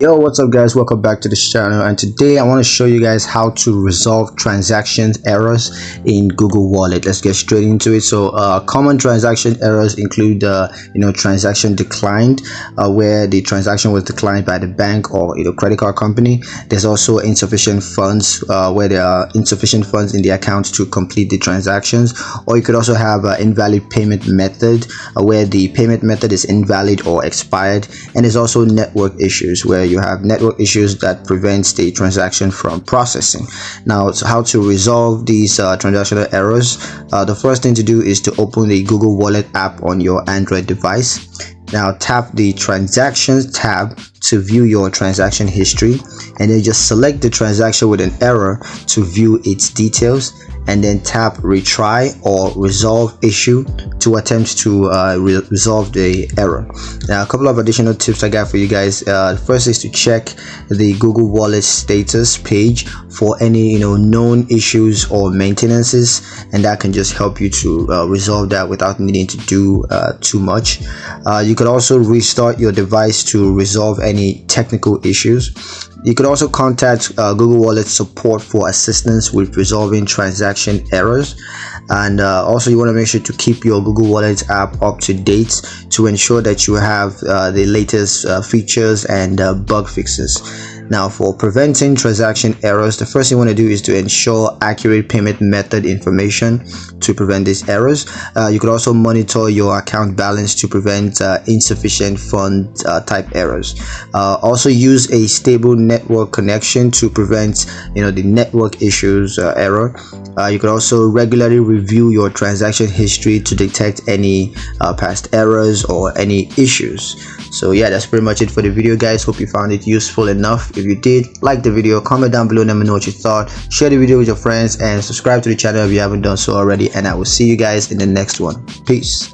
Yo, what's up guys, welcome back to this channel, and today I want to show you guys how to resolve transaction errors in Google Wallet. Let's get straight into it. So common transaction errors include transaction declined, where the transaction was declined by the bank or credit card company. There's also insufficient funds, where there are insufficient funds in the account to complete the transactions. Or you could also have invalid payment method, where the payment method is invalid or expired. And there's also network issues, where you have network issues that prevents the transaction from processing. Now, so how to resolve these transactional errors? The first thing to do is to open the Google Wallet app on your Android device. Now tap the transactions tab to view your transaction history, and then just select the transaction with an error to view its details, and then tap retry or resolve issue to attempt to resolve the error. Now, a couple of additional tips I got for you guys. First is to check the Google Wallet status page for any known issues or maintenances, and that can just help you to resolve that without needing to do too much. You could also restart your device to resolve any technical issues. You could also contact Google Wallet support for assistance with resolving transaction errors. And also, you want to make sure to keep your Google Wallet app up to date to ensure that you have the latest features and bug fixes. Now, for preventing transaction errors, the first thing you want to do is to ensure accurate payment method information to prevent these errors. You could also monitor your account balance to prevent insufficient fund type errors. Also, use a stable network connection to prevent the network issues error. You could also regularly review your transaction history to detect any past errors or any issues. So yeah, that's pretty much it for the video, guys. Hope you found it useful enough. If you did, like the video, comment down below, let me know what you thought, share the video with your friends, and subscribe to the channel if you haven't done so already. And I will see you guys in the next one. Peace.